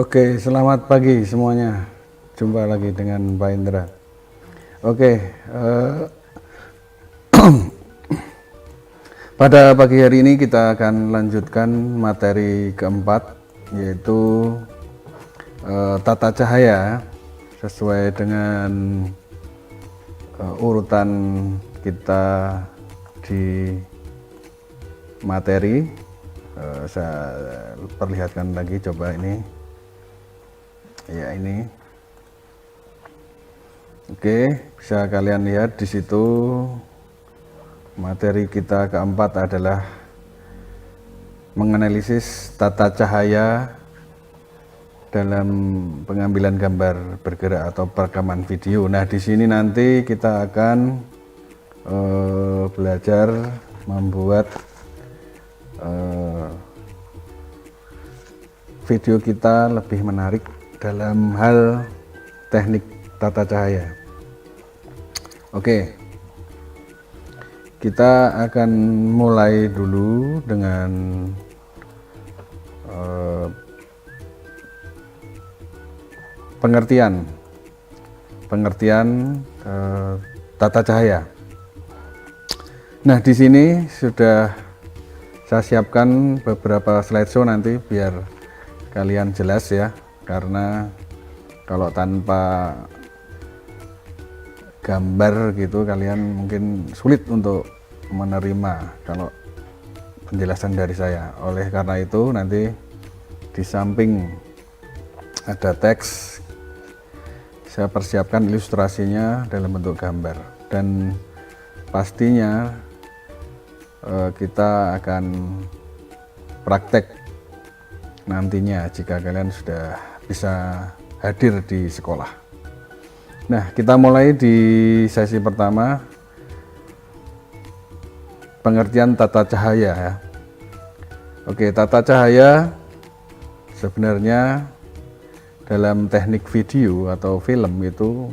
Oke, selamat pagi semuanya. Jumpa lagi dengan Pak Indra. Oke, pada pagi hari ini kita akan lanjutkan materi keempat, yaitu tata cahaya sesuai dengan urutan kita di materi. Saya perlihatkan lagi, coba ini. Ya, ini. Oke, bisa kalian lihat di situ materi kita keempat adalah menganalisis tata cahaya dalam pengambilan gambar bergerak atau perekaman video. Nah, di sini nanti kita akan belajar membuat video kita lebih menarik dalam hal teknik tata cahaya. Oke, kita akan mulai dulu dengan pengertian tata cahaya. Nah, di sini sudah saya siapkan beberapa slideshow nanti biar kalian jelas ya, karena kalau tanpa gambar gitu kalian mungkin sulit untuk menerima kalau penjelasan dari saya. Oleh karena itu nanti di samping ada teks, saya persiapkan ilustrasinya dalam bentuk gambar, dan pastinya kita akan praktek nantinya jika kalian sudah bisa hadir di sekolah. Nah, kita mulai di sesi pertama, pengertian tata cahaya ya. Oke, tata cahaya sebenarnya dalam teknik video atau film itu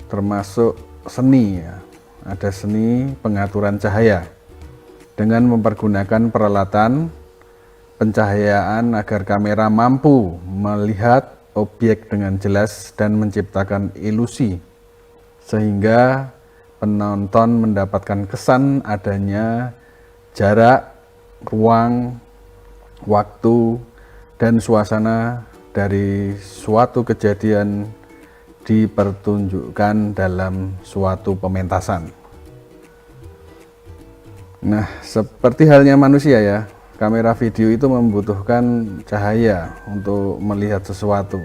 termasuk seni ya. Ada seni pengaturan cahaya dengan mempergunakan peralatan pencahayaan agar kamera mampu melihat objek dengan jelas dan menciptakan ilusi sehingga penonton mendapatkan kesan adanya jarak, ruang, waktu, dan suasana dari suatu kejadian dipertunjukkan dalam suatu pementasan. Nah, seperti halnya manusia ya, kamera video itu membutuhkan cahaya untuk melihat sesuatu.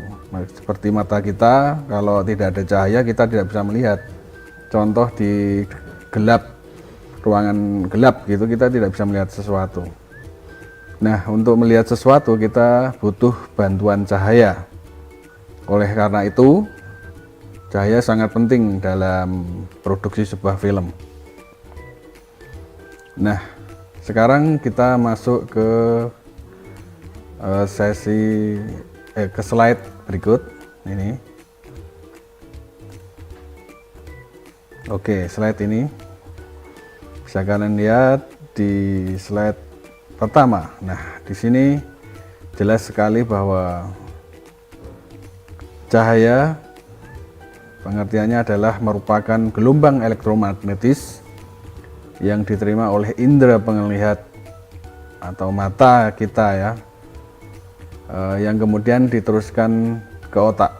Seperti mata kita, kalau tidak ada cahaya kita tidak bisa melihat. Contoh di gelap, ruangan gelap gitu, kita tidak bisa melihat sesuatu. Nah, untuk melihat sesuatu kita butuh bantuan cahaya. Oleh karena itu, cahaya sangat penting dalam produksi sebuah film. Nah, sekarang kita masuk ke ke slide berikut ini. Oke, slide ini bisa kalian lihat di slide pertama. Nah, di sini jelas sekali bahwa cahaya pengertiannya adalah merupakan gelombang elektromagnetis yang diterima oleh indera penglihat atau mata kita ya, yang kemudian diteruskan ke otak.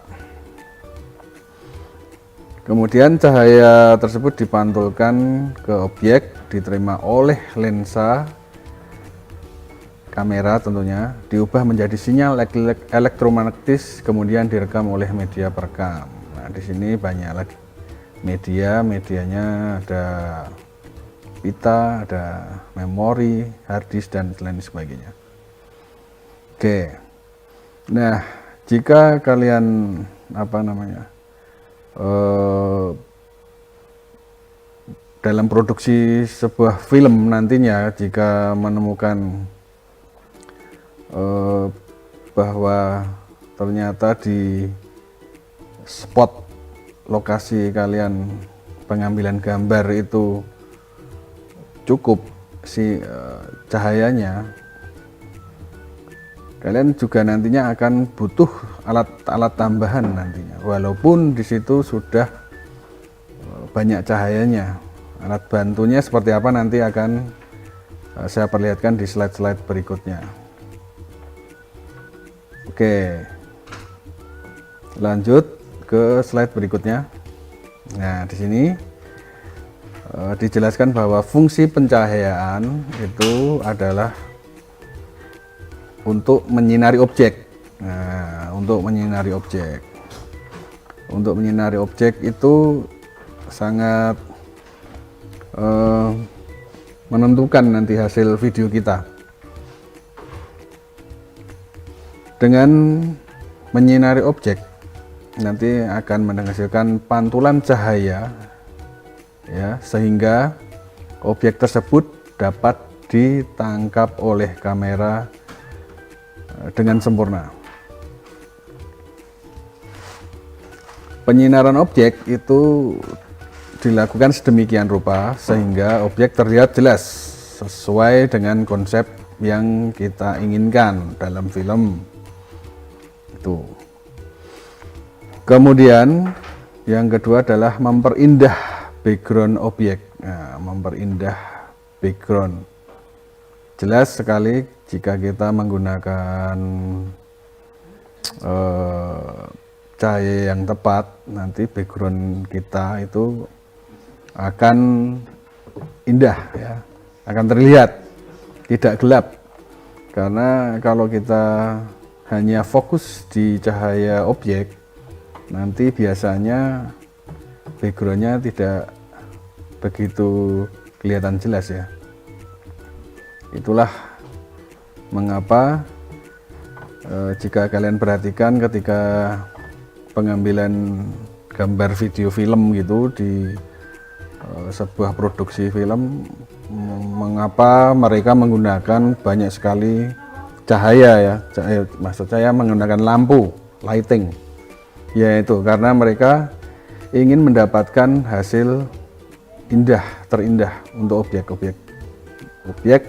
Kemudian cahaya tersebut dipantulkan ke objek, diterima oleh lensa kamera tentunya, diubah menjadi sinyal elektromagnetis, kemudian direkam oleh media perekam. Nah, di sini banyak lagi medianya, ada pita, ada memori, hard disk, dan lain sebagainya. Oke, nah jika kalian dalam produksi sebuah film nantinya, jika menemukan bahwa ternyata di spot lokasi kalian pengambilan gambar itu cukup cahayanya kalian juga nantinya akan butuh alat-alat tambahan nantinya, walaupun di situ sudah banyak cahayanya. Alat bantunya seperti apa nanti akan saya perlihatkan di slide-slide berikutnya. Oke, lanjut ke slide berikutnya. Nah, di sini dijelaskan bahwa fungsi pencahayaan itu adalah untuk menyinari objek. Nah, untuk menyinari objek. Untuk menyinari objek itu sangat menentukan nanti hasil video kita. Dengan menyinari objek nanti akan menghasilkan pantulan cahaya ya, sehingga objek tersebut dapat ditangkap oleh kamera dengan sempurna. Penyinaran objek itu dilakukan sedemikian rupa sehingga objek terlihat jelas sesuai dengan konsep yang kita inginkan dalam film itu. Kemudian yang kedua adalah memperindah background objek. Nah, memperindah background. Jelas sekali jika kita menggunakan cahaya yang tepat, nanti background kita itu akan indah ya, akan terlihat tidak gelap. Karena kalau kita hanya fokus di cahaya objek, nanti biasanya backgroundnya tidak begitu kelihatan jelas ya. Itulah mengapa jika kalian perhatikan ketika pengambilan gambar video film gitu di sebuah produksi film, mengapa mereka menggunakan banyak sekali cahaya ya, maksud saya menggunakan lampu, lighting, yaitu karena mereka ingin mendapatkan hasil indah, terindah untuk objek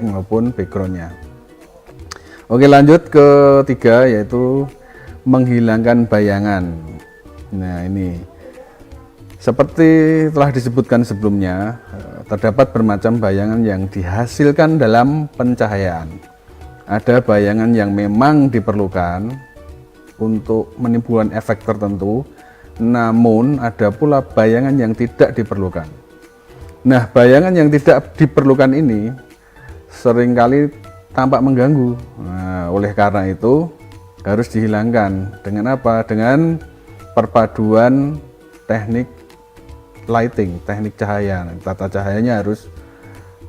maupun backgroundnya. Oke, lanjut ke ketiga, yaitu menghilangkan bayangan. Nah, ini seperti telah disebutkan sebelumnya, terdapat bermacam bayangan yang dihasilkan dalam pencahayaan. Ada bayangan yang memang diperlukan untuk menimbulkan efek tertentu, namun ada pula bayangan yang tidak diperlukan. Nah, bayangan yang tidak diperlukan ini seringkali tampak mengganggu. Nah, oleh karena itu harus dihilangkan. Dengan apa? Dengan perpaduan teknik lighting, teknik cahaya. Tata cahayanya harus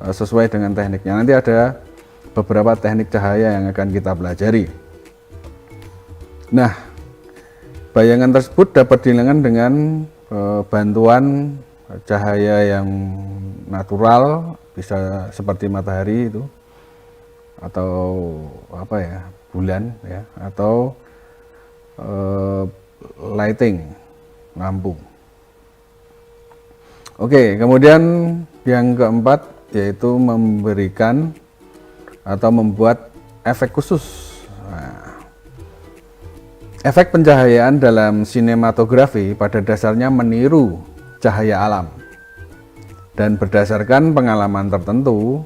sesuai dengan tekniknya. Nanti ada beberapa teknik cahaya yang akan kita pelajari. Nah, bayangan tersebut dapat dihilangkan dengan bantuan cahaya yang natural, bisa seperti matahari itu, atau apa ya, bulan ya, atau lighting, lampu. Oke, kemudian yang keempat yaitu memberikan atau membuat efek khusus. Nah, efek pencahayaan dalam sinematografi pada dasarnya meniru cahaya alam, dan berdasarkan pengalaman tertentu,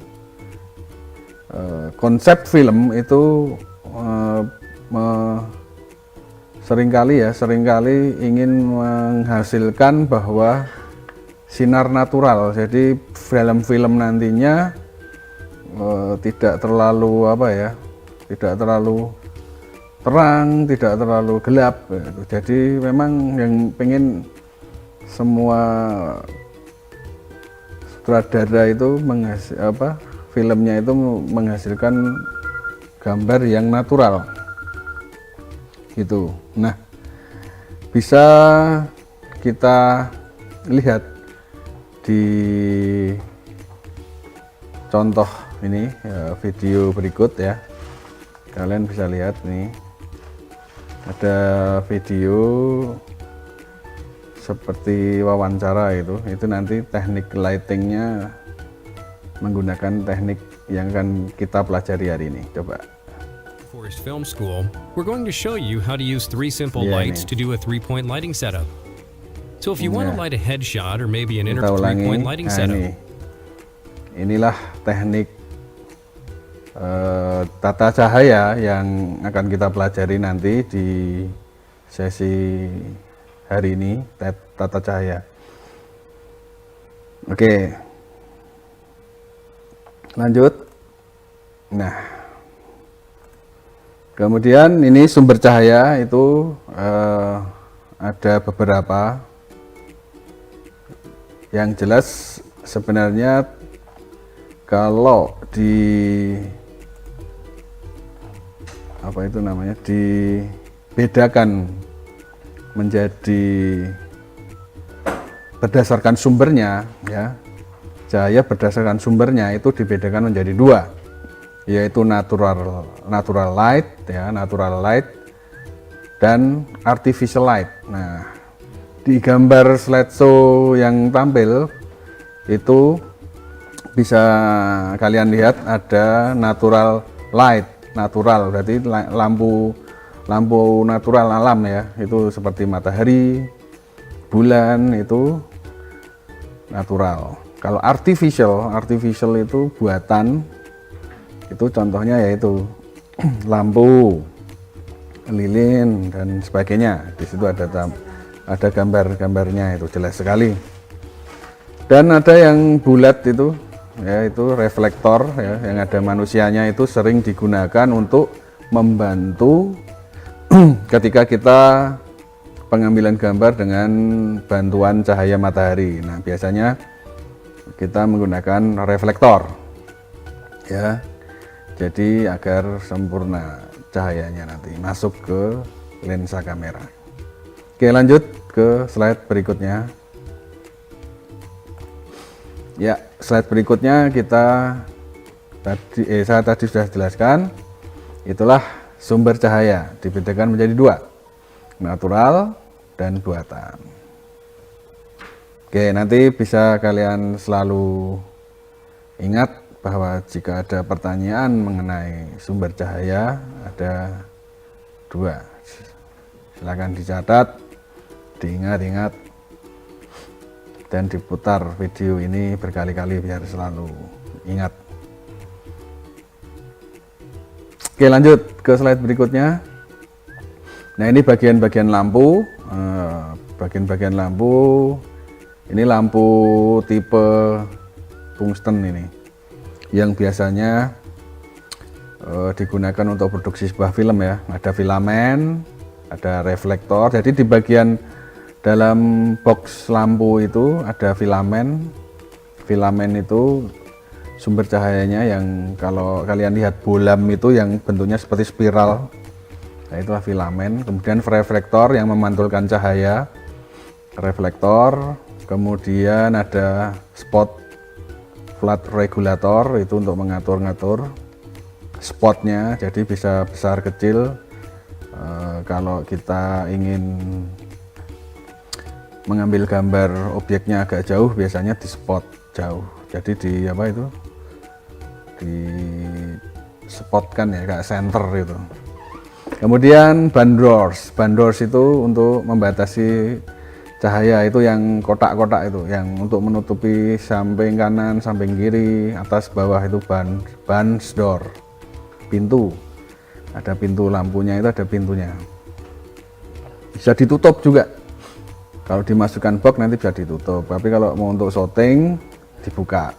konsep film itu seringkali ingin menghasilkan bahwa sinar natural. Jadi dalam film nantinya tidak terlalu tidak terlalu terang, tidak terlalu gelap. Jadi memang yang pengen semua sutradara itu filmnya itu menghasilkan gambar yang natural gitu. Nah, bisa kita lihat di contoh ini video berikut ya. Kalian bisa lihat nih, ada video seperti wawancara itu nanti teknik lightingnya menggunakan teknik yang akan kita pelajari hari ini. Coba Forest Film School, we're going to show you how to use 3 simple Iya, lights nih. to do a 3-point lighting setup. So if you want to Nah, light a headshot or maybe an kita ulangi. 3-point lighting Nah, setup. inilah teknik tata cahaya yang akan kita pelajari nanti di sesi hari ini, tata cahaya. Oke, lanjut. Nah, kemudian ini sumber cahaya itu ada beberapa. Yang jelas sebenarnya kalau dibedakan menjadi berdasarkan sumbernya, ya, cahaya berdasarkan sumbernya itu dibedakan menjadi 2, yaitu natural light, ya, natural light dan artificial light. Nah, di gambar slideshow yang tampil itu bisa kalian lihat ada natural light. Natural berarti lampu natural alam, ya, itu seperti matahari, bulan, itu natural. Kalau artificial itu buatan, itu contohnya yaitu lampu, lilin dan sebagainya. Di situ ada gambar-gambarnya, itu jelas sekali. Dan ada yang bulat itu, ya, itu reflektor, ya, yang ada manusianya, itu sering digunakan untuk membantu ketika kita pengambilan gambar dengan bantuan cahaya matahari. Nah, biasanya kita menggunakan reflektor, ya, jadi agar sempurna cahayanya nanti masuk ke lensa kamera. Oke, lanjut ke slide berikutnya. Ya, slide berikutnya saya tadi sudah jelaskan, itulah sumber cahaya dibedakan menjadi 2, natural dan buatan. Oke, nanti bisa kalian selalu ingat bahwa jika ada pertanyaan mengenai sumber cahaya ada 2. Silakan dicatat, diingat-ingat, dan diputar video ini berkali-kali biar selalu ingat. Oke, lanjut ke slide berikutnya. Nah, ini bagian-bagian lampu. Bagian-bagian lampu, ini lampu tipe tungsten ini, yang biasanya digunakan untuk produksi sebuah film, ya. Ada filamen, ada reflektor. Jadi di bagian dalam box lampu itu ada filamen. Filamen itu sumber cahayanya, yang kalau kalian lihat bolam itu yang bentuknya seperti spiral, nah, itulah filamen. Kemudian reflektor yang memantulkan cahaya, reflektor. Kemudian ada spot flood regulator, itu untuk mengatur-ngatur spotnya, jadi bisa besar kecil. Kalau kita ingin mengambil gambar objeknya agak jauh, biasanya di spot jauh, jadi di spotkan, ya, kayak center itu. Kemudian bandors itu untuk membatasi cahaya, itu yang kotak-kotak itu, yang untuk menutupi samping kanan, samping kiri, atas, bawah, itu bands door, pintu. Ada pintu lampunya, itu ada pintunya. Bisa ditutup juga. Kalau dimasukkan box nanti bisa ditutup, tapi kalau mau untuk shooting dibuka.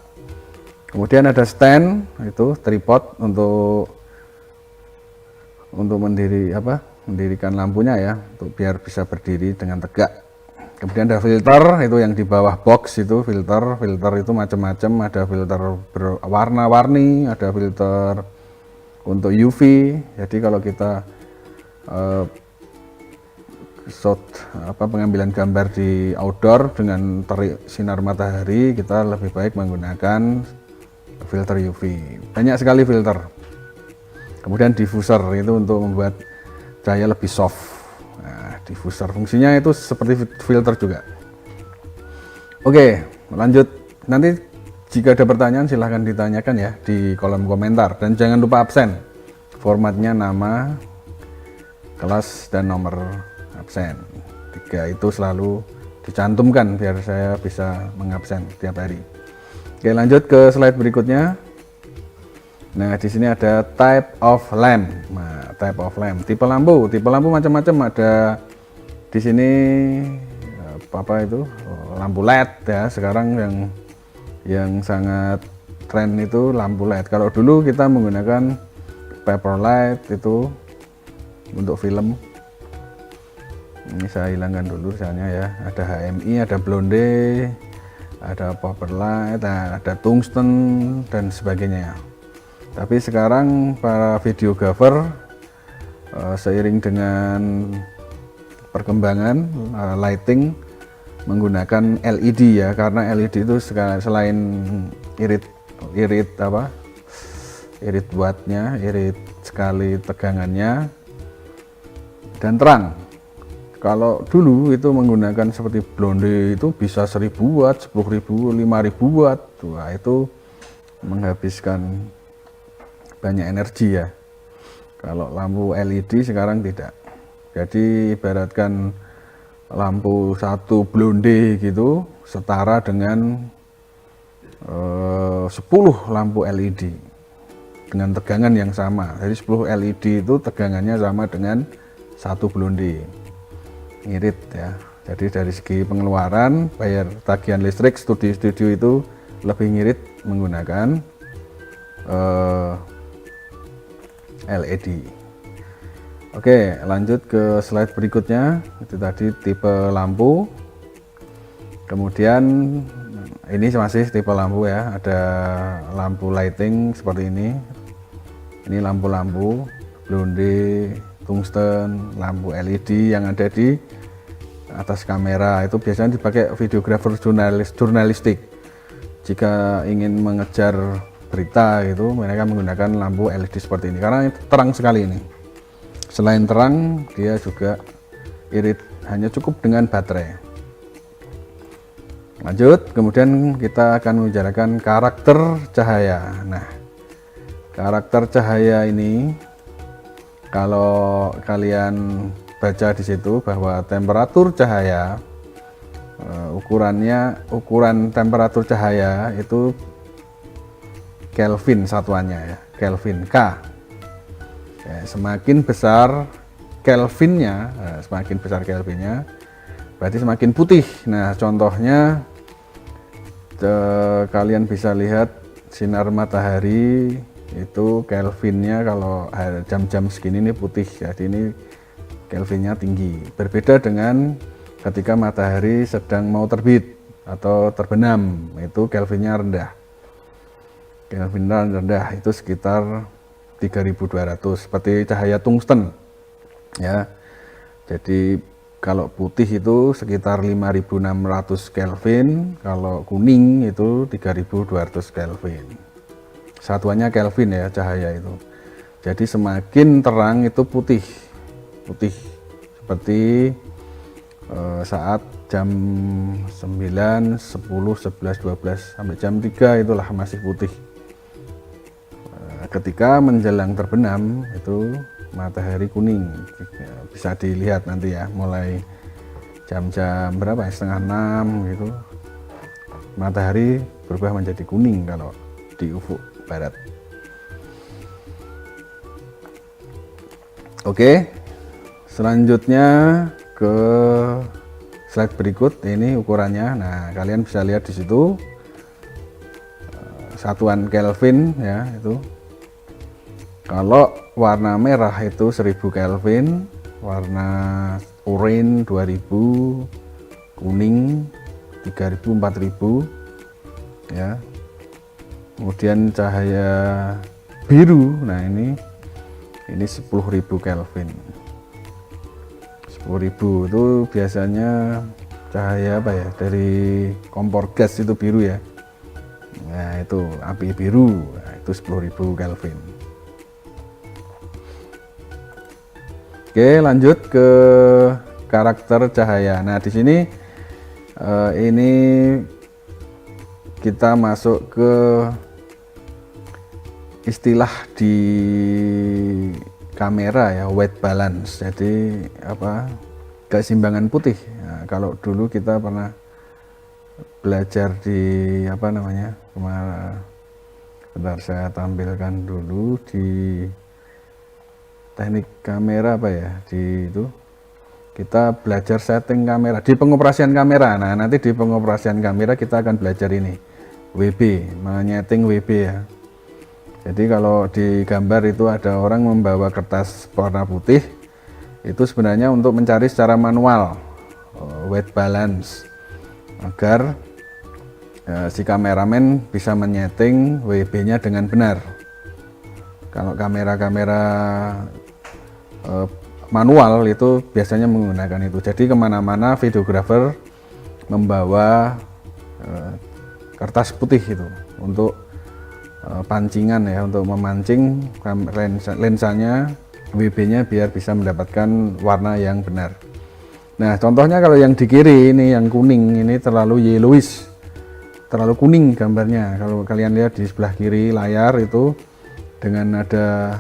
Kemudian ada stand, itu tripod untuk mendirikan lampunya, ya, untuk biar bisa berdiri dengan tegak. Kemudian ada filter, itu yang di bawah box itu filter itu macam-macam, ada filter berwarna-warni, ada filter untuk UV. Jadi kalau kita pengambilan gambar di outdoor dengan terik sinar matahari, kita lebih baik menggunakan filter UV. Banyak sekali filter. Kemudian diffuser, itu untuk membuat cahaya lebih soft. Nah, diffuser fungsinya itu seperti filter juga. Oke, lanjut. Nanti jika ada pertanyaan silahkan ditanyakan, ya, di kolom komentar, dan jangan lupa absen. formatnya nama, kelas, dan nomor absen. 3 itu selalu dicantumkan biar saya bisa mengabsen tiap hari. Oke, lanjut ke slide berikutnya. Nah, di sini ada type of lamp. Nah, type of lamp, tipe lampu macam-macam ada di sini. Apa itu? Lampu LED ya. Sekarang yang sangat tren itu lampu LED. Kalau dulu kita menggunakan paper light itu untuk film. Ini saya hilangkan dulu misalnya ya. Ada HMI, ada blonde, ada paper light, ada tungsten dan sebagainya. Tapi sekarang para videographer seiring dengan perkembangan lighting menggunakan LED ya, karena LED itu selain irit wattnya, irit sekali tegangannya dan terang. Kalau dulu itu menggunakan seperti blonde itu bisa 1000 watt, 10.000, 5.000 watt. Wah, itu menghabiskan banyak energi ya. Kalau lampu LED sekarang tidak. Jadi ibaratkan lampu satu blonde gitu setara dengan 10 lampu LED dengan tegangan yang sama. Jadi 10 LED itu tegangannya sama dengan satu blonde. Ngirit ya. Jadi dari segi pengeluaran bayar tagihan listrik studio itu lebih ngirit menggunakan LED. Oke, lanjut ke slide berikutnya. Itu tadi tipe lampu. Kemudian ini masih tipe lampu ya. Ada lampu lighting seperti ini. Ini lampu-lampu blonde, tungsten, lampu LED yang ada di atas kamera. Itu biasanya dipakai videographer jurnalistik. Jika ingin mengejar berita itu mereka menggunakan lampu LED seperti ini karena terang sekali ini. Selain terang, dia juga irit, hanya cukup dengan baterai. Lanjut, kemudian kita akan membicarakan karakter cahaya. Nah, karakter cahaya ini kalau kalian baca di situ bahwa temperatur cahaya ukuran temperatur cahaya itu Kelvin satuannya ya, Kelvin K. Ya, semakin besar Kelvinnya, berarti semakin putih. Nah, contohnya kalian bisa lihat sinar matahari itu Kelvinnya kalau jam-jam segini ini putih, jadi ini Kelvinnya tinggi. Berbeda dengan ketika matahari sedang mau terbit atau terbenam, itu Kelvinnya rendah. Kelvinnya rendah itu sekitar 3200 seperti cahaya tungsten ya. Jadi kalau putih itu sekitar 5600 Kelvin, kalau kuning itu 3200 Kelvin. Satuannya Kelvin ya cahaya itu. Jadi semakin terang itu putih seperti saat jam 9, 10, 11, 12 sampai jam 3 itulah masih putih. Ketika menjelang terbenam itu matahari kuning, bisa dilihat nanti ya, mulai jam-jam berapa ya, 5:30 gitu matahari berubah menjadi kuning kalau di ufuk barat. Oke, selanjutnya ke slide berikut. Ini ukurannya. Nah, kalian bisa lihat di situ satuan Kelvin ya itu. Kalau warna merah itu 1000 Kelvin, warna oranye 2000, kuning 3000, 4000 ya. Kemudian cahaya biru, nah ini 10.000 Kelvin. 10.000 itu biasanya cahaya apa ya, dari kompor gas itu biru ya. Nah, itu api biru, nah, itu 10.000 Kelvin. Oke, lanjut ke karakter cahaya. Nah, di sini ini kita masuk ke istilah di kamera ya, white balance. Jadi apa, keseimbangan putih. Nah, kalau dulu kita pernah belajar di apa namanya, kemarin bentar saya tampilkan dulu di teknik kamera apa ya, di itu kita belajar setting kamera di pengoperasian kamera. Nah, nanti di pengoperasian kamera kita akan belajar ini, WB, menyeting WB ya. Jadi kalau di gambar itu ada orang membawa kertas warna putih, itu sebenarnya untuk mencari secara manual white balance agar si kameramen bisa menyeting WB-nya dengan benar. Kalau kamera-kamera manual itu biasanya menggunakan itu. Jadi kemana-mana videographer membawa kertas putih itu untuk pancingan ya, untuk memancing lensanya, WB-nya biar bisa mendapatkan warna yang benar. Nah, contohnya kalau yang di kiri ini yang kuning ini terlalu yellowish, terlalu kuning gambarnya. Kalau kalian lihat di sebelah kiri layar itu dengan ada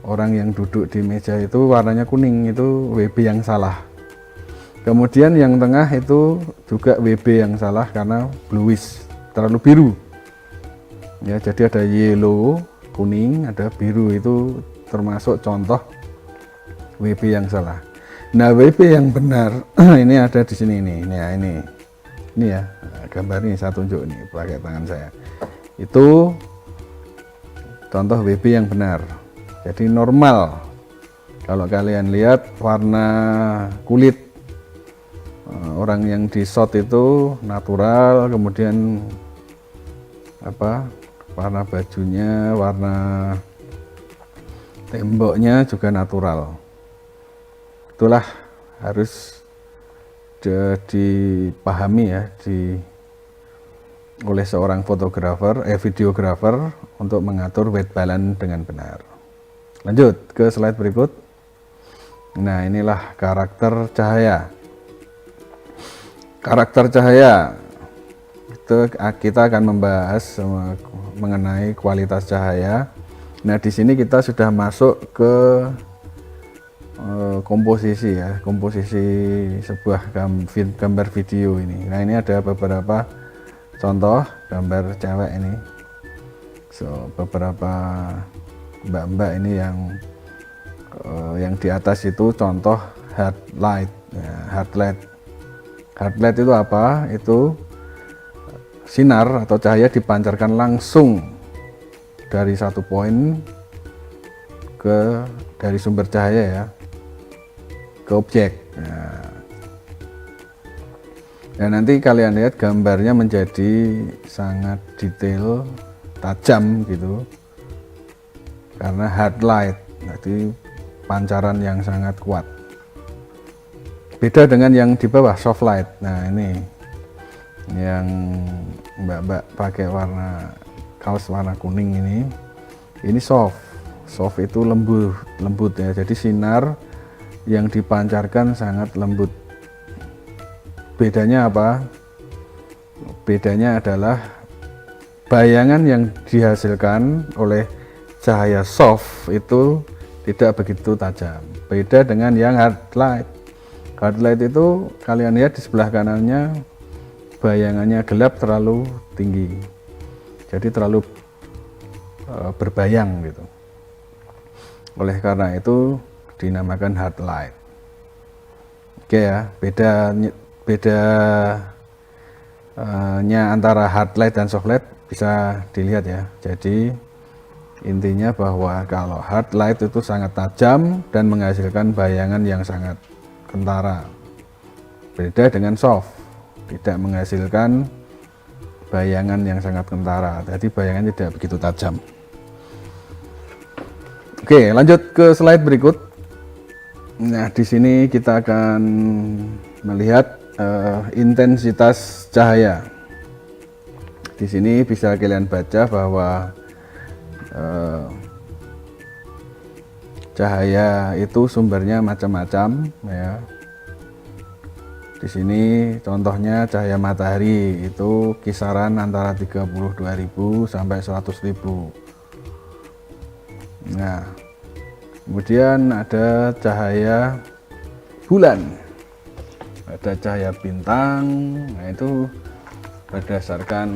orang yang duduk di meja itu warnanya kuning, itu WB yang salah. Kemudian yang tengah itu juga WB yang salah karena bluish, terlalu biru. Ya, jadi ada yellow, kuning, ada biru, itu termasuk contoh WB yang salah. Nah, WB yang benar ini ada di sini nih. Nah, ini ya, gambar ini saya tunjuk ini pakai tangan saya. Itu contoh WB yang benar. Jadi normal. Kalau kalian lihat warna kulit orang yang di shot itu natural, kemudian apa, warna bajunya, warna temboknya juga natural. Itulah harus dipahami ya oleh seorang fotografer, videografer untuk mengatur white balance dengan benar. Lanjut ke slide berikut. Nah, inilah karakter cahaya. Karakter cahaya itu kita akan membahas mengenai kualitas cahaya. Nah, di sini kita sudah masuk ke komposisi ya, komposisi sebuah gambar video ini. Nah, ini ada beberapa contoh gambar cewek ini. Beberapa mbak-mbak ini yang di atas itu contoh hard light ya, hard light itu apa? Itu sinar atau cahaya dipancarkan langsung dari satu poin dari sumber cahaya ya ke objek. Nah, nanti kalian lihat gambarnya menjadi sangat detail, tajam gitu, karena hard light, jadi pancaran yang sangat kuat. Beda dengan yang di bawah, soft light. Nah, ini yang mbak-mbak pakai kaos warna kuning ini soft itu lembut ya, jadi sinar yang dipancarkan sangat lembut. Bedanya apa? Bedanya adalah bayangan yang dihasilkan oleh cahaya soft itu tidak begitu tajam. Beda dengan yang hard light. Hard light itu kalian lihat di sebelah kanannya bayangannya gelap, terlalu tinggi. Jadi terlalu berbayang gitu. Oleh karena itu dinamakan hard light. Oke ya, bedanya antara hard light dan soft light bisa dilihat ya. Jadi intinya bahwa kalau hard light itu sangat tajam dan menghasilkan bayangan yang sangat kentara. Beda dengan soft, tidak menghasilkan bayangan yang sangat kentara. Jadi bayangan tidak begitu tajam. Oke, lanjut ke slide berikut. Nah, di sini kita akan melihat intensitas cahaya. Di sini bisa kalian baca bahwa cahaya itu sumbernya macam-macam ya. Di sini contohnya cahaya matahari itu kisaran antara 32.000 sampai 100.000 Nah, kemudian ada cahaya bulan, ada cahaya bintang. Nah, itu berdasarkan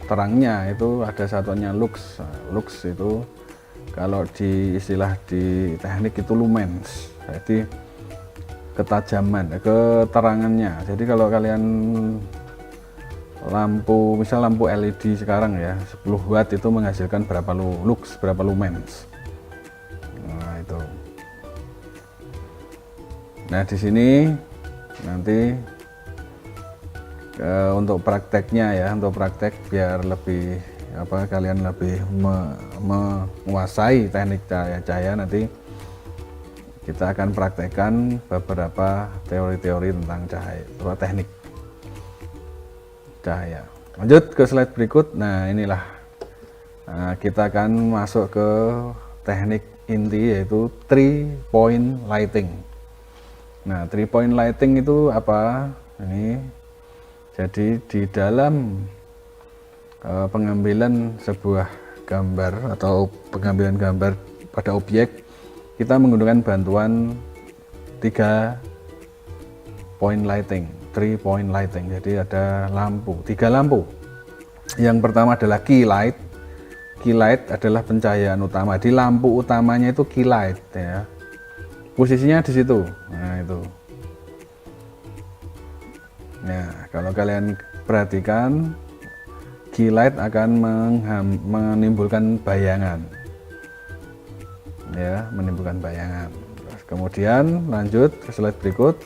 terangnya, itu ada satuannya lux. Lux itu kalau di istilah di teknik itu lumens, jadi ketajaman, keterangannya. Jadi kalau kalian misal lampu LED sekarang ya 10 watt itu menghasilkan berapa lux, berapa lumens. Nah itu. Nah di sini nanti untuk prakteknya ya, untuk praktek biar lebih kalian lebih menguasai teknik cahaya, nanti kita akan praktekkan beberapa teori-teori tentang cahaya, teknik cahaya. Lanjut ke slide berikut. Nah inilah kita akan masuk ke teknik inti, yaitu 3-point lighting. Nah 3-point lighting itu apa? Ini jadi di dalam pengambilan sebuah gambar atau pengambilan gambar pada objek, kita menggunakan bantuan 3-point lighting, 3-point lighting. Jadi ada tiga lampu. Yang pertama adalah key light. Key light adalah pencahayaan utama. Di lampu utamanya itu key light ya. Posisinya di situ. Nah itu. Nah kalau kalian perhatikan, key light akan menimbulkan bayangan. Ya, menimbulkan bayangan. Kemudian lanjut ke slide berikut.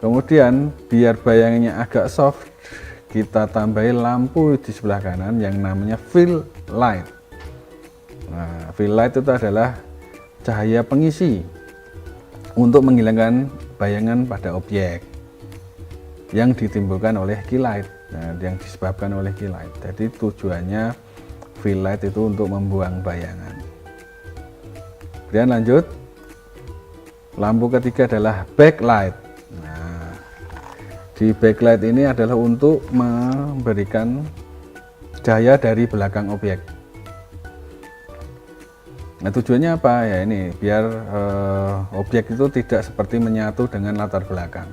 Kemudian biar bayangannya agak soft, kita tambahin lampu di sebelah kanan yang namanya fill light. Nah, fill light itu adalah cahaya pengisi untuk menghilangkan bayangan pada objek yang ditimbulkan oleh key light. Nah, yang disebabkan oleh key light. Jadi tujuannya fill light itu untuk membuang bayangan. Kemudian lanjut, lampu ketiga adalah backlight. Nah, di backlight ini adalah untuk memberikan cahaya dari belakang objek. Nah tujuannya apa ya, ini biar objek itu tidak seperti menyatu dengan latar belakang.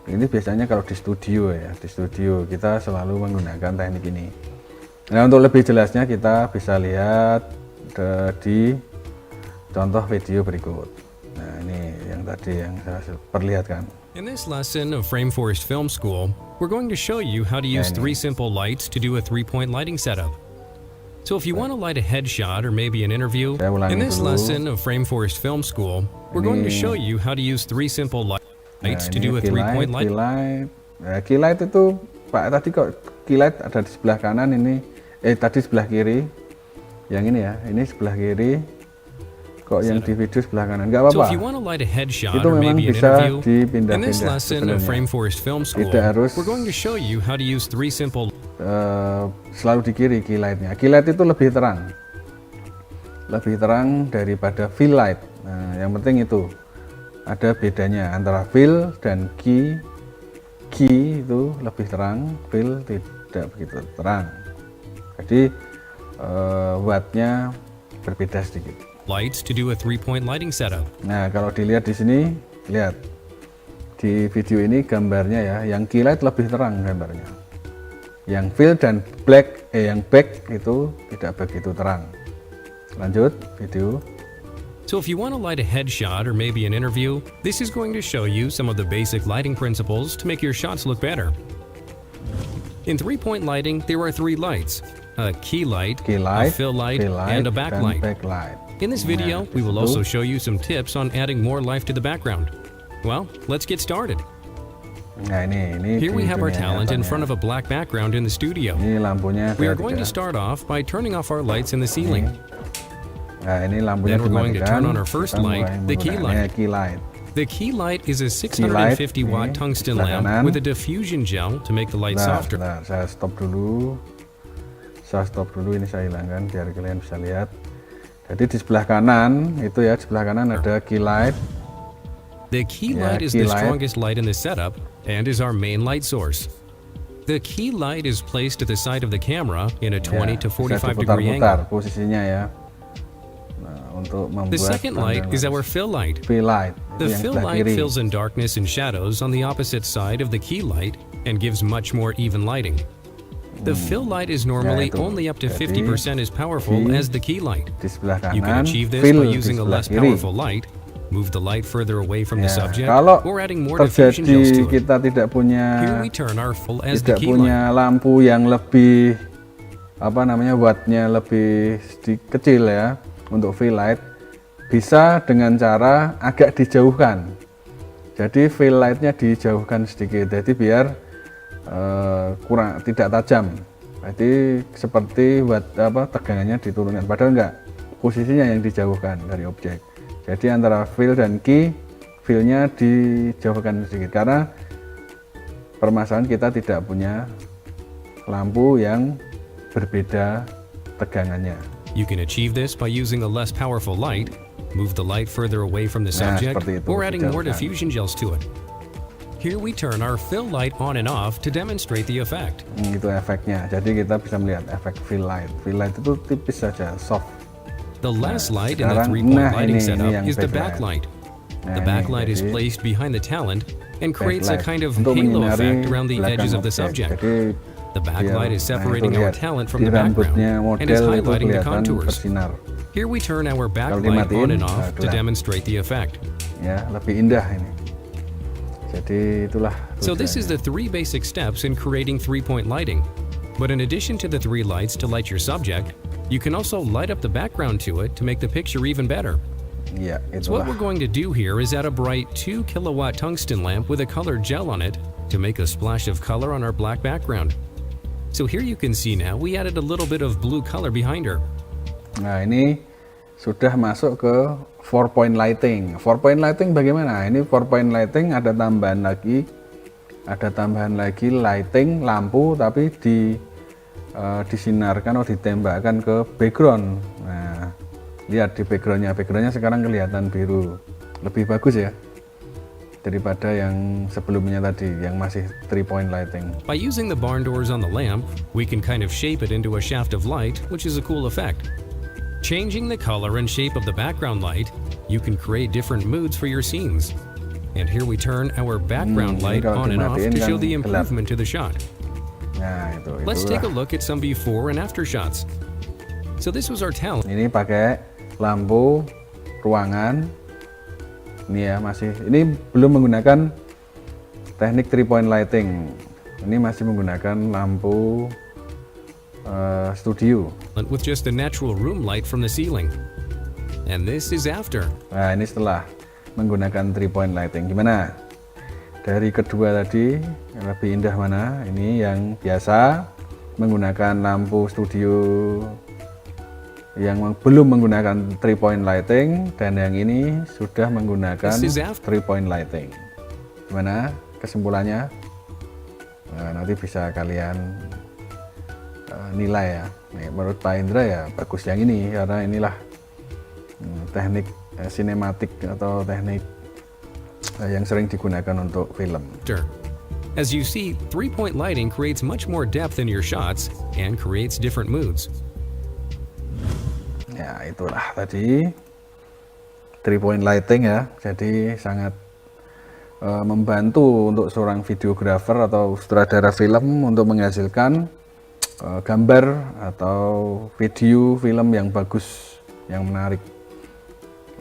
Ini biasanya kalau di studio ya, di studio kita selalu menggunakan teknik ini. Nah untuk lebih jelasnya kita bisa lihat di contoh video berikut. Nah ini yang tadi yang saya perlihatkan. In this lesson of Frame Forest Film School, we're going to show you how to use 3 simple lights to do a 3-point lighting setup. So if you want to light a headshot or maybe an interview, in this lesson of Frame Forest Film School, we're going to show you how to use 3 simple lights to do a 3-point light. Key light itu Pak, tadi kok key light ada di sebelah kanan, ini tadi sebelah kiri. Yang ini ya, ini sebelah kiri. Kok yang di video sebelah kanan? Enggak apa-apa. Itu memang bisa dipindah-pindah. In this lesson of Frame Forest Film School, we're going to show you how to use 3 simple selalu di kiri key lightnya. Key light itu lebih terang daripada fill light. Nah, yang penting itu ada bedanya antara fill dan key. Key itu lebih terang, fill tidak begitu terang. Jadi wattnya berbeda sedikit. Lights to do a 3-point lighting setup. Nah kalau dilihat di sini, lihat di video ini gambarnya ya, yang key light lebih terang gambarnya. Yang fill dan yang back itu tidak begitu terang. Lanjut video. So if you want to light a headshot or maybe an interview, this is going to show you some of the basic lighting principles to make your shots look better. In 3-point lighting, there are 3 lights: a key light, a fill light, and a backlight. In this video, we will also show you some tips on adding more life to the background. Well, let's get started. Nah, ini Here we have our talent in front of a black background in the studio. Ini lampunya. We are going to start off by turning off our lights in the ceiling. Nah, ini lampunya. Then we're going to turn on our first light, the key light. The key light is a 650 watt tungsten lamp with a diffusion gel to make the light softer. Nah, saya stop dulu. Ini saya hilangkan biar kalian bisa lihat. Jadi di sebelah kanan itu ya, di sebelah kanan ada key light. The key light is the strongest light in the setup and is our main light source. The key light is placed at the side of the camera in a 20 Ya, to bisa 45 degree diputar-putar angle. posisinya ya. Nah, untuk membuat The second light is our fill light. fill light. The Itu yang fill sebelah light kiri. fills in darkness and shadows on the opposite side of the key light and gives much more even lighting. The fill light is normally itu. only up to Jadi, 50% as powerful key as the key light. Di sebelah You can kanan, achieve this fill by di using a sebelah less kiri. powerful light, move the light further away from the Ya, subject, kalau or adding more diffusion gels terjadi to it. kita tidak Here punya we turn our full as the tidak key punya light. lampu yang lebih wattnya lebih kecil ya untuk fill light, bisa dengan cara agak dijauhkan. Jadi fill lightnya dijauhkan sedikit, jadi biar kurang tidak tajam. Jadi seperti tegangannya diturunkan, padahal enggak, posisinya yang dijauhkan dari objek. Jadi antara fill dan key, fillnya dijauhkan sedikit karena permasalahan kita tidak punya lampu yang berbeda tegangannya. You can achieve this by using a less powerful light, move the light further away from the Nah, subject, seperti itu, or adding more dijauhkan. diffusion gels to it. Here we turn our fill light on and off to demonstrate the effect. Itu efeknya. Jadi kita bisa melihat efek fill light. Fill light itu tipis saja, soft. The last light in the sekarang, three-point lighting ini setup yang is the backlight. backlight. Nah, The ini, backlight is jadi placed behind the talent and creates a backlight kind of untuk halo menyinari effect around the belakang edges of the objek. subject. Jadi The backlight is nah, itu separating our lihat, talent from di the background rambutnya and is model itu highlighting the kelihatan contours. bersinar. Here we turn our backlight dimatiin, on and off to gelap. demonstrate the effect. Ya, lebih indah ini. Jadi itulah So this is tujuannya. the three basic steps in creating three-point lighting. But in addition to the three lights to light your subject, you can also light up the background to it to make the picture even better. Ya, So what itulah. we're going to do here is add a bright 2 kilowatt tungsten lamp with a colored gel on it to make a splash of color on our black background. So here you can see now we added a little bit of blue color behind her. Nah, ini sudah masuk ke 4-point lighting. 4-point lighting bagaimana? Ini 4-point lighting ada tambahan lagi lighting lampu tapi disinarkan atau ditembakkan ke background. Nah, lihat di backgroundnya sekarang kelihatan biru, lebih bagus ya daripada yang sebelumnya tadi yang masih 3-point lighting. By using the barn doors on the lamp, we can kind of shape it into a shaft of light, which is a cool effect. Changing the color and shape of the background light, you can create different moods for your scenes. And here we turn our background ini light kalau on and off dimatiin to kan show the gelap. improvement to the shot. Nah, Let's take a itulah. look at some before and after shots. So this was our talent. Ini pakai lampu ruangan. Ini ya ini belum menggunakan teknik 3-point lighting. Ini masih menggunakan lampu studio. With just the natural room light from the ceiling. And this is after. Nah, ini setelah menggunakan 3-point lighting. Gimana? Dari kedua tadi yang lebih indah mana? Ini yang biasa menggunakan lampu studio yang belum menggunakan 3-point lighting, dan yang ini sudah menggunakan This is after. 3-point lighting. Gimana kesimpulannya? Nah, nanti bisa kalian nilai ya. Nah, menurut Pak Indra ya bagus yang ini karena inilah teknik sinematik atau teknik yang sering digunakan untuk film. As you see, three-point lighting creates much more depth in your shots and creates different moods. Ya, itulah tadi 3-point lighting ya. Jadi sangat membantu untuk seorang videographer atau sutradara film untuk menghasilkan gambar atau video film yang bagus, yang menarik.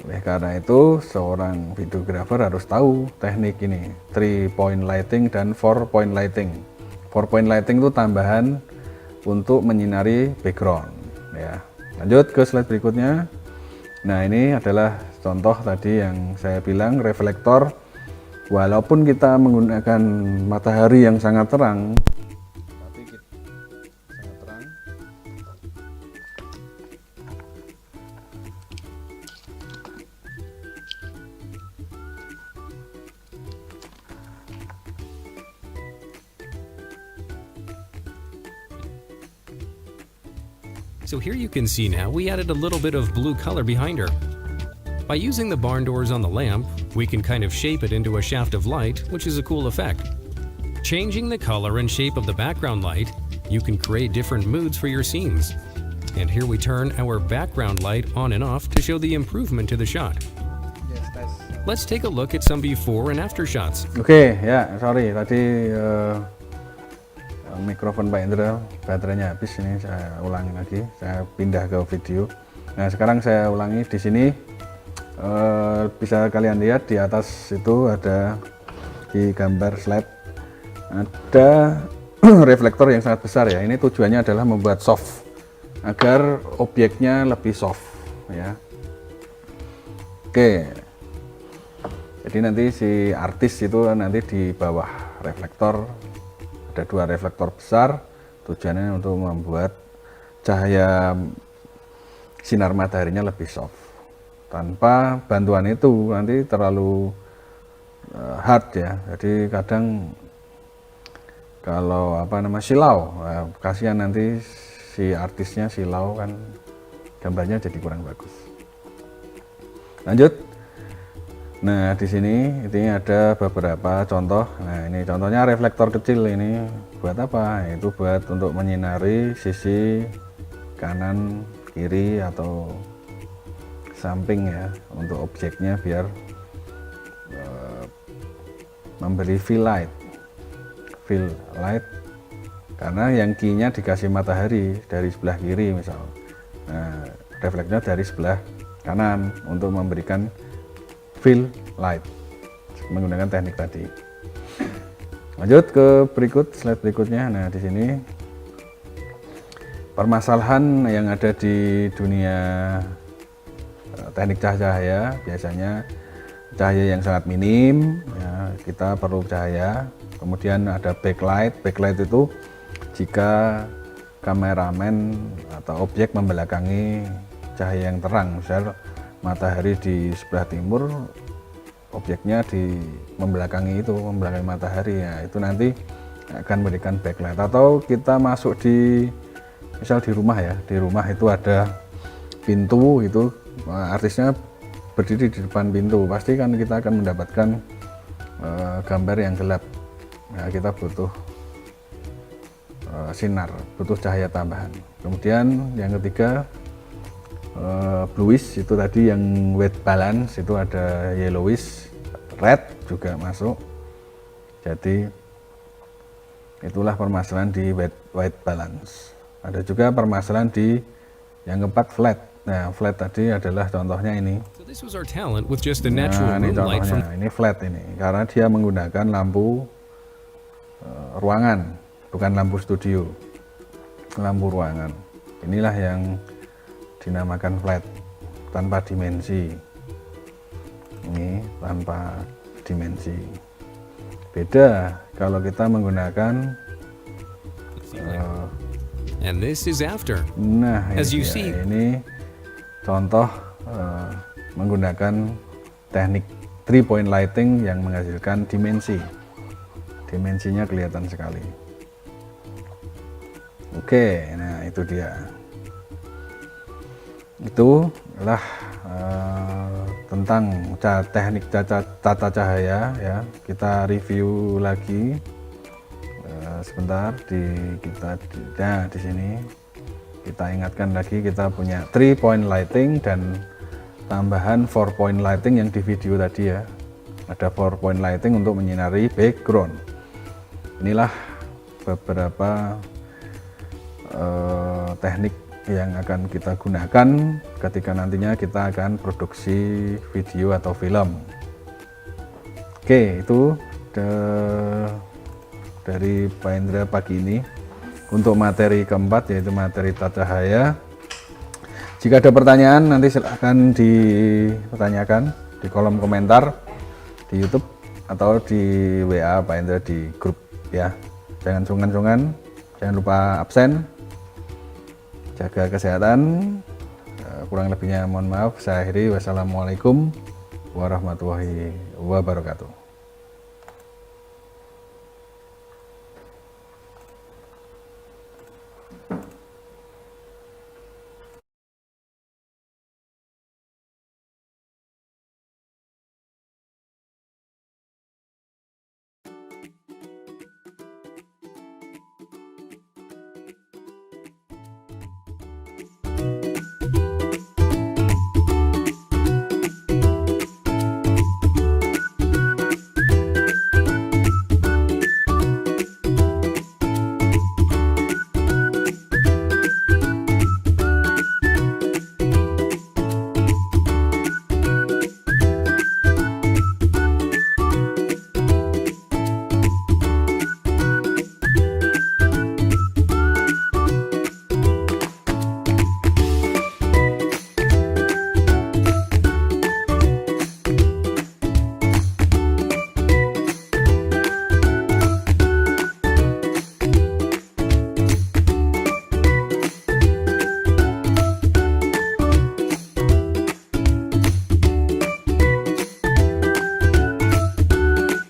Oleh karena itu, seorang videographer harus tahu teknik ini, 3-point lighting dan 4-point lighting. 4-point lighting itu tambahan untuk menyinari background. Ya, lanjut ke slide berikutnya. Nah, ini adalah contoh tadi yang saya bilang reflektor. Walaupun kita menggunakan matahari yang sangat terang, tapi sangat terang. So here you can see now we added a little bit of blue color behind her. By using the barn doors on the lamp, we can kind of shape it into a shaft of light, which is a cool effect. Changing the color and shape of the background light, you can create different moods for your scenes. And here we turn our background light on and off to show the improvement to the shot. Let's take a look at some before and after shots. Oke, ya, sorry tadi mikrofon Pak Indra baterainya habis, ini saya ulangi lagi, saya pindah ke video. Nah, sekarang saya ulangi di sini. Bisa kalian lihat di atas itu ada di gambar slide ada reflektor yang sangat besar ya. Ini tujuannya adalah membuat soft agar objeknya lebih soft ya. Oke. Jadi nanti si artis itu nanti di bawah reflektor ada 2 reflektor besar, tujuannya untuk membuat cahaya sinar mataharinya lebih soft. Tanpa bantuan itu nanti terlalu hard ya. Jadi kadang kalau silau, kasihan nanti si artisnya silau kan gambarnya jadi kurang bagus. Lanjut. Nah, di sini ini ada beberapa contoh. Nah, ini contohnya reflektor kecil, ini buat apa? Itu buat untuk menyinari sisi kanan, kiri atau samping ya, untuk objeknya biar memberi fill light karena yang key-nya dikasih matahari dari sebelah kiri misal. Nah, refleksnya dari sebelah kanan untuk memberikan fill light menggunakan teknik tadi. Lanjut ke slide berikutnya. Nah, di sini permasalahan yang ada di dunia teknik cahaya, biasanya cahaya yang sangat minim ya, kita perlu cahaya. Kemudian ada backlight. Backlight itu jika kameramen atau objek membelakangi cahaya yang terang, misal matahari di sebelah timur, objeknya membelakangi matahari ya, itu nanti akan memberikan backlight. Atau kita masuk misal di rumah ya, di rumah itu ada pintu, itu artisnya berdiri di depan pintu, pasti kan kita akan mendapatkan gambar yang gelap ya, kita butuh sinar, butuh cahaya tambahan. Kemudian yang ketiga bluish, itu tadi yang white balance, itu ada yellowish, red juga masuk. Jadi itulah permasalahan di white balance. Ada juga permasalahan di yang keempat flat. Nah, flat tadi adalah contohnya ini. So this was our talent with just the natural Ini room light from contohnya, ini flat ini karena dia menggunakan lampu ruangan, bukan lampu studio, lampu ruangan. Inilah yang dinamakan flat, tanpa dimensi. Ini tanpa dimensi. Beda kalau kita menggunakan and this is after. nah As you ya, see, ini contoh menggunakan teknik 3-point lighting yang menghasilkan dimensi. Dimensinya kelihatan sekali. Oke, nah itu dia. Itulah tentang teknik tata cahaya ya. Kita review lagi sebentar di sini kita ingatkan lagi, kita punya 3-point lighting dan tambahan 4-point lighting yang di video tadi ya. Ada 4-point lighting untuk menyinari background. Inilah beberapa teknik yang akan kita gunakan ketika nantinya kita akan produksi video atau film. Oke, itu dari Pak Indra pagi ini untuk materi keempat, yaitu materi tata cahaya. Jika ada pertanyaan nanti silahkan dipertanyakan di kolom komentar di YouTube atau di WA Pak Indra di grup ya. Jangan sungkan-sungkan, jangan lupa absen, jaga kesehatan. Kurang lebihnya mohon maaf. Saya akhiri, wassalamualaikum warahmatullahi wabarakatuh.